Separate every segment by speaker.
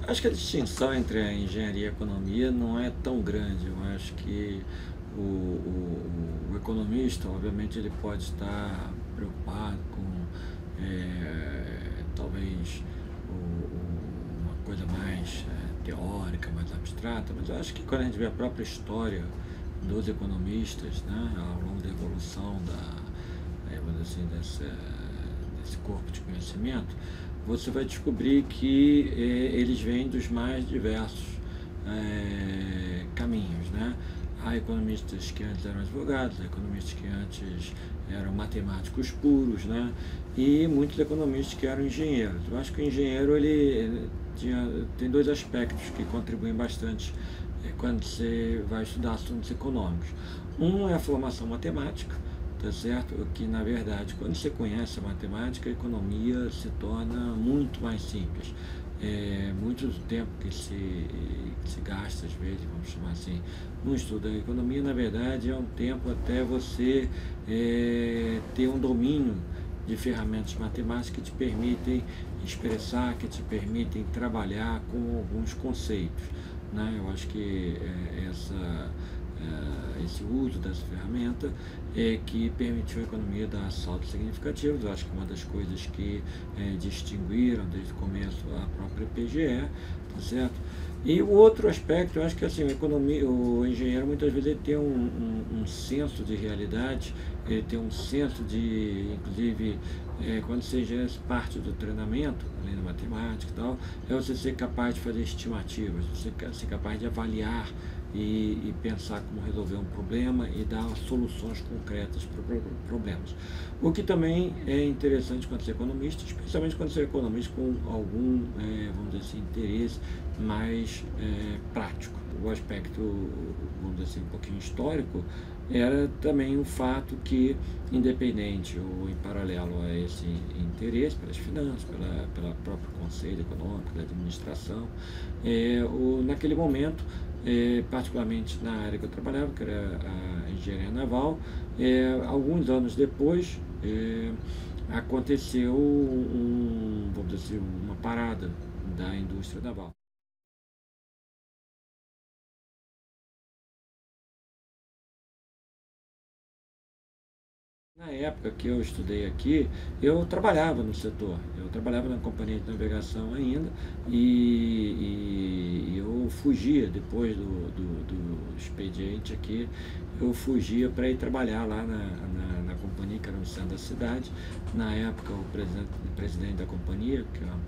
Speaker 1: Acho que a distinção entre a engenharia e a economia não é tão grande. Eu acho que o economista, obviamente, ele pode estar preocupado com talvez uma coisa mais teórica, mais abstrata, mas eu acho que quando a gente vê a própria história dos economistas, né, ao longo da evolução vamos dizer assim, desse corpo de conhecimento, você vai descobrir que eles vêm dos mais diversos caminhos, né? Há economistas que antes eram advogados, há economistas que antes eram matemáticos puros, né? E muitos economistas que eram engenheiros. Eu acho que o engenheiro tem dois aspectos que contribuem bastante quando você vai estudar assuntos econômicos. Um é a formação matemática, tá certo? Que na verdade, quando você conhece a matemática, a economia se torna muito mais simples. Muito do tempo que se gasta, às vezes, vamos chamar assim, no estudo da economia, na verdade, é um tempo até você ter um domínio de ferramentas matemáticas que te permitem expressar, que te permitem trabalhar com alguns conceitos, né? Eu acho que esse uso dessa ferramenta que permitiu a economia dar saltos significativos. Eu acho que uma das coisas que distinguiram desde o começo a própria PGE, tá certo? E o outro aspecto, eu acho que assim, o engenheiro muitas vezes ele tem um senso de realidade, ele tem um senso de, inclusive, quando você já parte do treinamento, além da matemática e tal, é você ser capaz de fazer estimativas, você ser capaz de avaliar e pensar como resolver um problema e dar soluções concretas para problemas. O que também é interessante quando você é economista, especialmente quando você é economista com algum, vamos dizer assim, interesse mais prático. O aspecto, vamos dizer assim, um pouquinho histórico, era também o fato que, independente ou em paralelo a esse interesse pelas finanças, pela próprio conceito econômico, da administração, naquele momento, particularmente na área que eu trabalhava, que era a engenharia naval, alguns anos depois aconteceu vamos dizer assim, uma parada da indústria naval. Na época que eu estudei aqui, eu trabalhava no setor, eu trabalhava na companhia de navegação ainda e eu fugia, depois do expediente aqui, eu fugia para ir trabalhar lá na companhia, que era no centro da cidade. Na época, o presidente da companhia, que é é, uma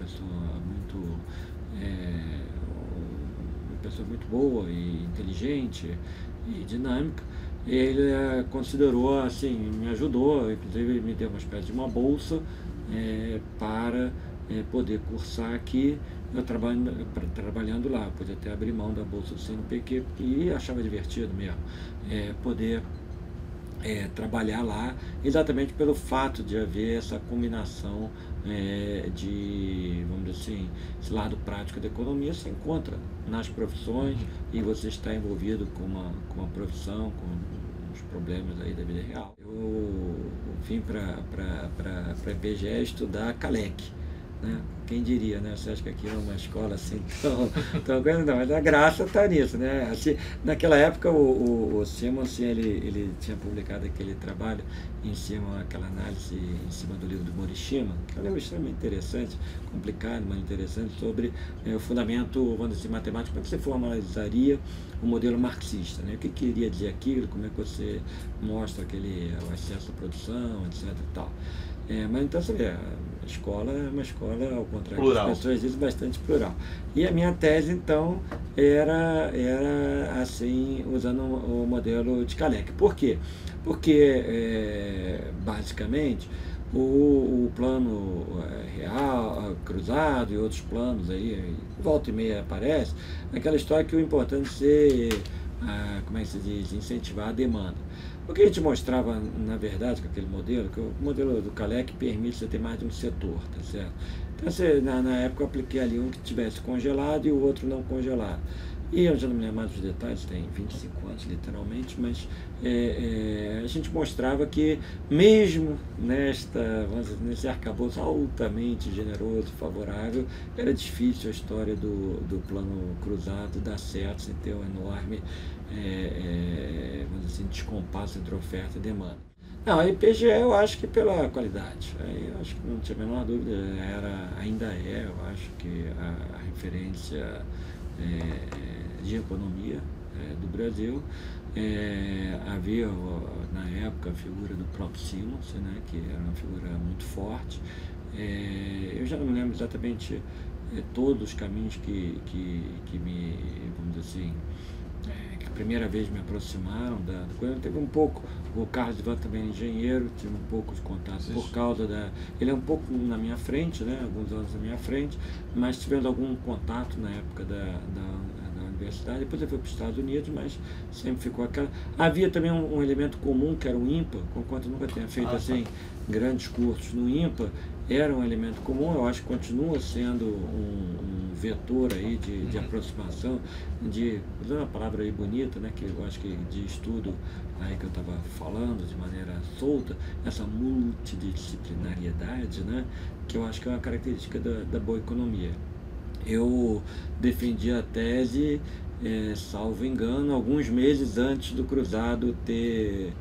Speaker 1: pessoa muito boa e inteligente e dinâmica, ele considerou, assim, me ajudou, inclusive me deu uma espécie de uma bolsa para poder cursar aqui, eu trabalhando lá, eu podia até abrir mão da bolsa do CNPq e achava divertido mesmo, poder trabalhar lá, exatamente pelo fato de haver essa combinação vamos dizer assim, esse lado prático da economia se encontra nas profissões e você está envolvido com uma profissão, com os problemas aí da vida real. Eu vim para a IBGE estudar CALEC, né? Quem diria, né? Você acha que aqui é uma escola assim tão grande? Não, mas a graça está nisso, né? Assim, naquela época o Simmons ele tinha publicado aquele trabalho em cima, aquela análise em cima do livro do Morishima, que é um livro extremamente interessante, complicado, mas interessante, sobre o fundamento, vamos dizer, matemático, como é que você formalizaria o modelo marxista, né? O que queria dizer aquilo, como é que você mostra o acesso à produção, etc e tal. Mas então você vê, a escola é uma escola, ao contrário do que as
Speaker 2: Plural.
Speaker 1: pessoas dizem, bastante plural. E a minha tese, então, era assim, usando o modelo de Kalec. Por quê? Porque, basicamente, o plano real, cruzado e outros planos aí, volta e meia aparece, aquela história que o importante é ser, como é que se diz, incentivar a demanda. O que a gente mostrava, na verdade, com aquele modelo, que o modelo do Kalec permite você ter mais de um setor, tá certo? Então, na época, eu apliquei ali um que tivesse congelado e o outro não congelado. e eu já não me lembro mais dos detalhes, tem 25 anos literalmente, mas a gente mostrava que mesmo vamos dizer, nesse arcabouço altamente generoso, favorável, era difícil a história do plano cruzado dar certo sem ter um enorme vamos dizer assim, descompasso entre oferta e demanda. Não, a IPGE eu acho que pela qualidade, aí eu acho que não tinha a menor dúvida, ainda é, eu acho que a referência de economia do Brasil. Havia na época a figura do próprio Simons, né, que era uma figura muito forte. Eu já não me lembro exatamente todos os caminhos que me, vamos dizer assim, que a primeira vez me aproximaram da coisa. Teve um pouco, o Carlos Ivan também é engenheiro, tive um pouco de contato por causa ele é um pouco na minha frente, né, alguns anos na minha frente, mas tivemos algum contato na época da universidade. Depois eu fui para os Estados Unidos, mas sempre ficou aquela. Havia também um elemento comum, que era o IMPA, conquanto eu nunca tenha feito assim grandes cursos no IMPA, era um elemento comum. Eu acho que continua sendo um vetor aí de aproximação, usando uma palavra aí bonita, né, que eu acho que de estudo aí que eu estava falando de maneira solta, essa multidisciplinariedade, né, que eu acho que é uma característica da boa economia. Eu defendi a tese, salvo engano, alguns meses antes do cruzado ter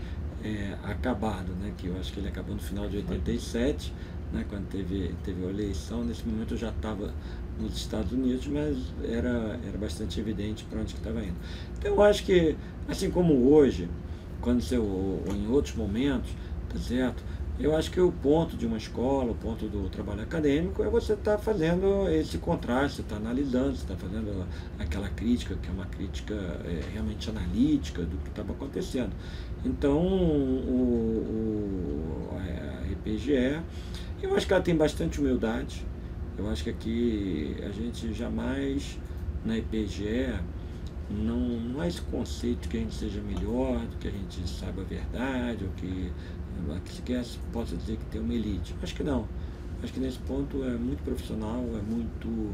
Speaker 1: acabado, né? Que eu acho que ele acabou no final de 87, né? Quando teve a eleição. Nesse momento eu já estava nos Estados Unidos, mas era bastante evidente para onde que estava indo. Então eu acho que, assim como hoje, ou em outros momentos, tá certo? Eu acho que o ponto de uma escola, o ponto do trabalho acadêmico é você estar fazendo esse contraste, você está analisando, você está fazendo aquela crítica, que é uma crítica realmente analítica do que estava acontecendo. Então, a IPGE, eu acho que ela tem bastante humildade. Eu acho que aqui a gente jamais, na IPGE, não há esse conceito que a gente seja melhor, do que a gente saiba a verdade, ou que sequer possa dizer que tem uma elite. Acho que não. Acho que nesse ponto é muito profissional, é muito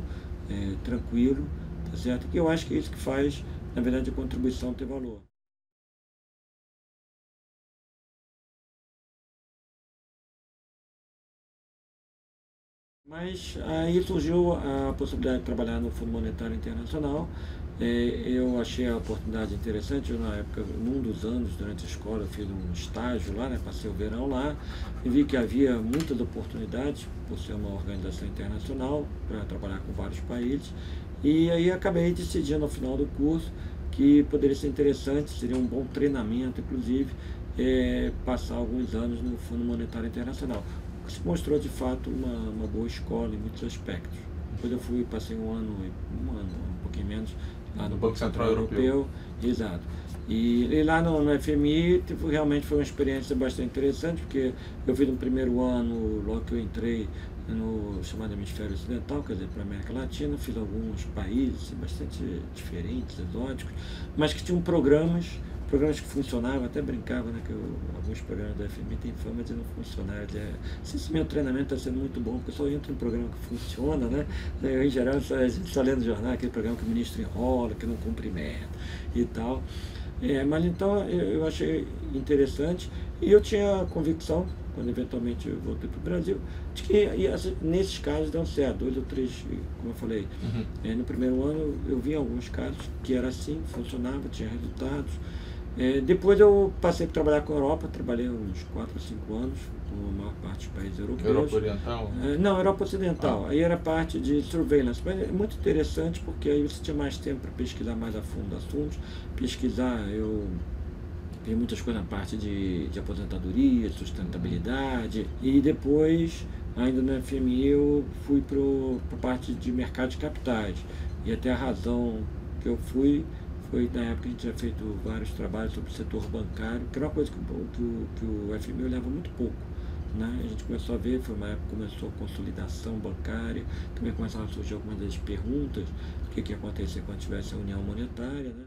Speaker 1: tranquilo, tá certo? E eu acho que é isso que faz, na verdade, a contribuição ter valor. Mas aí surgiu a possibilidade de trabalhar no Fundo Monetário Internacional. Eu achei a oportunidade interessante. Eu, na época, num dos anos, durante a escola, eu fiz um estágio lá, né, passei o verão lá, e vi que havia muitas oportunidades, por ser uma organização internacional, para trabalhar com vários países. E aí acabei decidindo, ao final do curso, que poderia ser interessante, seria um bom treinamento, inclusive, passar alguns anos no Fundo Monetário Internacional. Se mostrou de fato uma boa escola em muitos aspectos. Depois passei um ano, um pouquinho menos, lá no Banco Central Europeu. Exato. E lá no FMI realmente foi uma experiência bastante interessante, porque eu fiz no primeiro ano, logo que eu entrei no chamado Hemisfério Ocidental, quer dizer, para a América Latina, fiz alguns países bastante diferentes, exóticos, mas que tinham programas que funcionavam. Até brincava, né, que alguns programas da FMI têm fama de não funcionar. Se meu treinamento está sendo muito bom, porque eu só entro em programa que funciona, né? Em geral, a gente está lendo jornal, aquele programa que o ministro enrola, que não cumpre meta e tal. Mas então eu achei interessante, e eu tinha a convicção, quando eventualmente eu voltei para o Brasil, de que nesses casos dão certo, 2 ou 3, como eu falei. No primeiro ano eu vi alguns casos que era assim, funcionava, tinha resultados. Depois eu passei para trabalhar com a Europa, trabalhei uns 4 ou 5 anos com a maior parte dos países europeus.
Speaker 2: Europa Oriental?
Speaker 1: Não, Europa Ocidental. Aí era parte de surveillance, mas é muito interessante porque aí você tinha mais tempo para pesquisar mais a fundo assuntos. Eu vi muitas coisas na parte de aposentadoria, sustentabilidade, e depois, ainda no FMI, eu fui para a parte de mercado de capitais. E até a razão que eu fui foi, na época, a gente tinha feito vários trabalhos sobre o setor bancário, que era uma coisa que o FMI olhava muito pouco. Né? A gente começou a ver, foi uma época que começou a consolidação bancária, também começaram a surgir algumas das perguntas do que ia acontecer quando tivesse a união monetária. Né?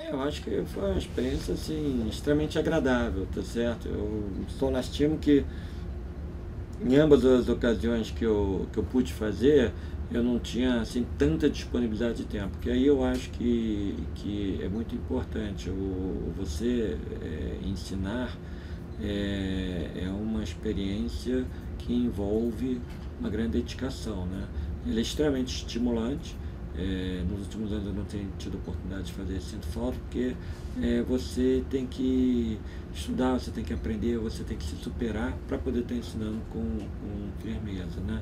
Speaker 1: Eu acho que foi uma experiência assim, extremamente agradável, tá certo? Eu só lastimo que Em ambas as ocasiões que eu pude fazer, eu não tinha assim tanta disponibilidade de tempo, porque aí eu acho que é muito importante você ensinar, é uma experiência que envolve uma grande dedicação, né? Ele é extremamente estimulante. Nos últimos anos eu não tenho tido oportunidade de fazer, sinto falta, porque você tem que estudar, você tem que aprender, você tem que se superar para poder estar ensinando com firmeza, né?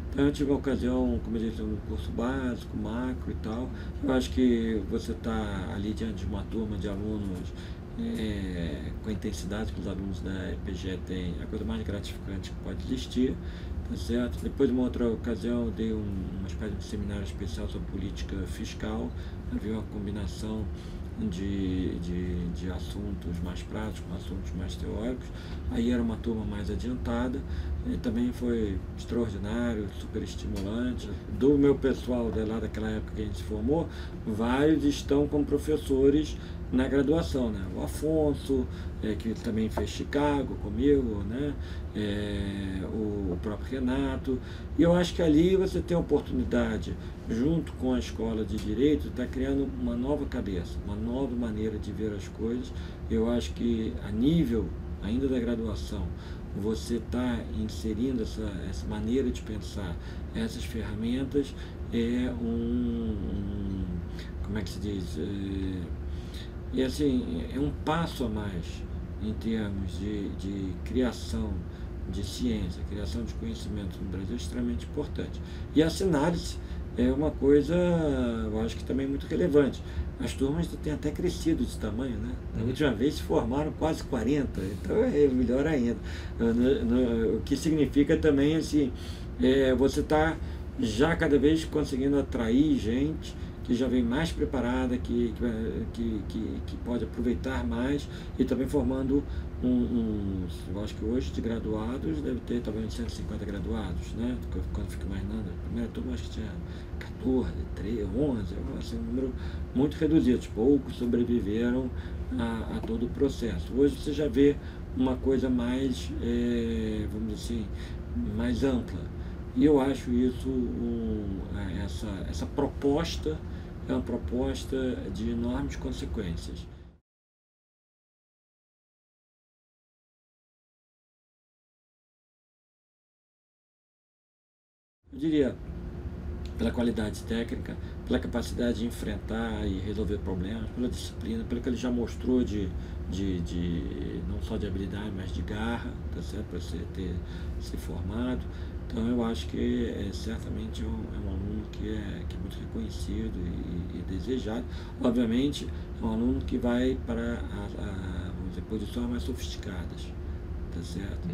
Speaker 1: Então eu tive a ocasião, como eu disse, um curso básico, macro e tal. Eu acho que você está ali diante de uma turma de alunos com a intensidade que os alunos da EPGE têm, é a coisa mais gratificante que pode existir, tá certo? Depois, uma outra ocasião, eu dei uma espécie de seminário especial sobre política fiscal. Havia uma combinação de assuntos mais práticos com assuntos mais teóricos. Aí era uma turma mais adiantada, e também foi extraordinário, super estimulante. Do meu pessoal lá daquela época que a gente se formou, vários estão como professores na graduação, né? O Afonso, que também fez Chicago comigo, né? O próprio Renato. E eu acho que ali você tem a oportunidade, junto com a escola de Direito, está criando uma nova cabeça, uma nova maneira de ver as coisas. Eu acho que a nível ainda da graduação, você está inserindo essa maneira de pensar, essas ferramentas, como é que se diz? E assim, é um passo a mais em termos de criação de ciência, criação de conhecimento no Brasil, é extremamente importante. E a sinálise é uma coisa, eu acho que também muito relevante. As turmas têm até crescido de tamanho, né? Na última vez se formaram quase 40, então é melhor ainda. O que significa também, assim, você está já cada vez conseguindo atrair gente que já vem mais preparada, que pode aproveitar mais, e também formando eu acho que hoje de graduados deve ter talvez 150 graduados, né? Quando fico imaginando, a primeira turma acho que tinha 14, 13, 11, assim, um número muito reduzido, poucos sobreviveram a todo o processo. Hoje você já vê uma coisa mais, vamos dizer assim, mais ampla. E eu acho isso, essa proposta é uma proposta de enormes consequências. Eu diria, pela qualidade técnica, pela capacidade de enfrentar e resolver problemas, pela disciplina, pelo que ele já mostrou não só de habilidade, mas de garra, tá certo? Para você ter se formado. Então eu acho que certamente é um aluno que é muito reconhecido e desejado. Obviamente é um aluno que vai para vamos dizer, posições mais sofisticadas, tá certo?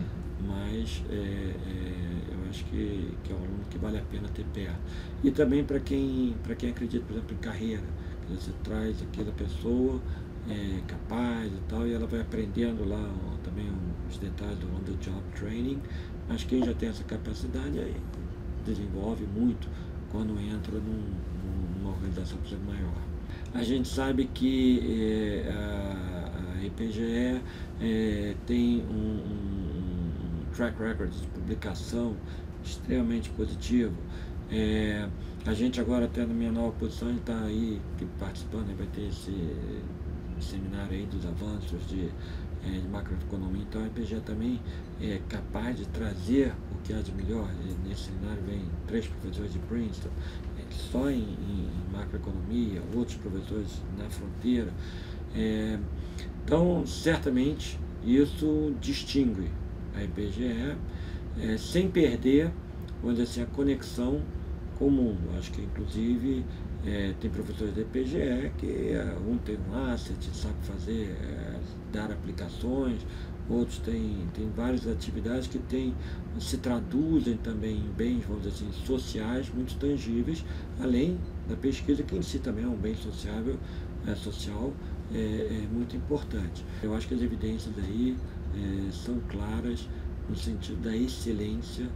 Speaker 1: Mas eu acho que é um aluno que vale a pena ter perto. E também para quem acredita, por exemplo, em carreira, que você traz aquela pessoa capaz e tal, e ela vai aprendendo lá também os detalhes do on the job training, mas quem já tem essa capacidade aí desenvolve muito quando entra numa organização maior. A gente sabe que a IPGE tem track record de publicação extremamente positivo. A gente agora, até na minha nova posição, está aí participando, vai ter esse seminário aí dos avanços de macroeconomia. Então a IPGE também é capaz de trazer o que há de melhor. Nesse seminário vem 3 professores de Princeton, só em macroeconomia, outros professores na fronteira. Então, certamente, isso distingue a IPGE, sem perder, vamos dizer assim, a conexão com o mundo. Acho que, inclusive, tem professores da IPGE que um tem um asset, sabe fazer, dar aplicações, outros têm várias atividades que se traduzem também em bens, vamos dizer assim, sociais, muito tangíveis, além da pesquisa, que em si também é um bem social, muito importante. Eu acho que as evidências aí são claras no sentido da excelência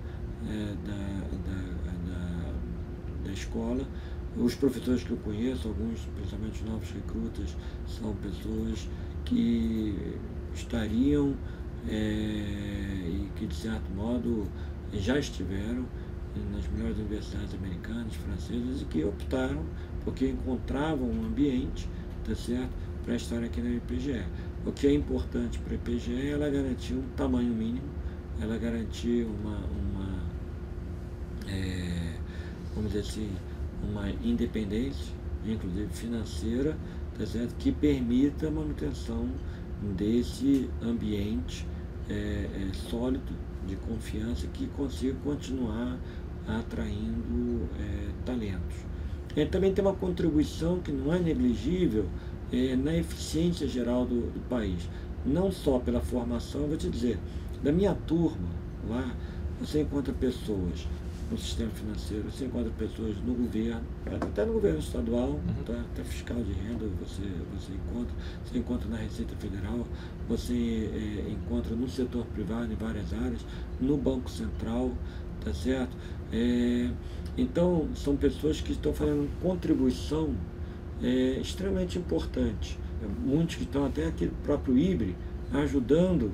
Speaker 1: da escola. Os professores que eu conheço, alguns, principalmente os novos recrutas, são pessoas que estariam e que, de certo modo, já estiveram nas melhores universidades americanas, francesas, e que optaram porque encontravam um ambiente, tá certo, para estar aqui na IPGE. O que é importante para a IPGE é ela garantir um tamanho mínimo, ela garantir vamos dizer assim, uma independência, inclusive financeira, tá certo, que permita a manutenção desse ambiente sólido, de confiança, que consiga continuar atraindo talentos. Também tem uma contribuição que não é negligível na eficiência geral do país, não só pela formação. Vou te dizer, da minha turma lá, você encontra pessoas no sistema financeiro, você encontra pessoas no governo, até no governo estadual, tá? Até fiscal de renda você encontra na Receita Federal, você encontra no setor privado em várias áreas, no Banco Central, tá certo? Então, são pessoas que estão fazendo contribuição extremamente importante. Muitos que estão até aqui no próprio IBRE, ajudando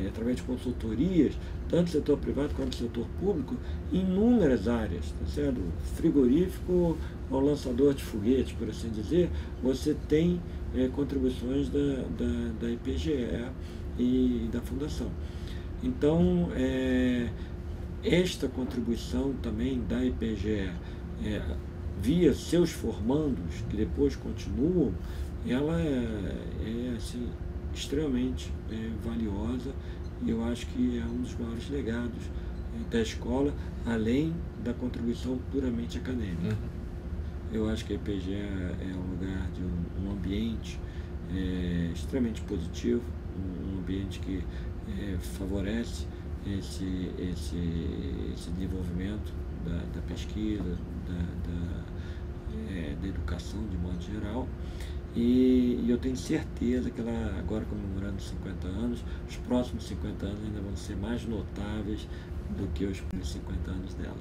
Speaker 1: através de consultorias, tanto no setor privado quanto no setor público, em inúmeras áreas, tá certo? Frigorífico ao lançador de foguetes, por assim dizer, você tem contribuições da IPGE e da Fundação. Então, esta contribuição também da IPGE, via seus formandos, que depois continuam, ela é assim, extremamente valiosa, e eu acho que é um dos maiores legados da escola, além da contribuição puramente acadêmica. Eu acho que a IPGE é um lugar de um ambiente extremamente positivo, um ambiente que favorece esse desenvolvimento da pesquisa, da educação de modo geral. E eu tenho certeza que ela, agora comemorando 50 anos, os próximos 50 anos ainda vão ser mais notáveis do que os 50 anos dela.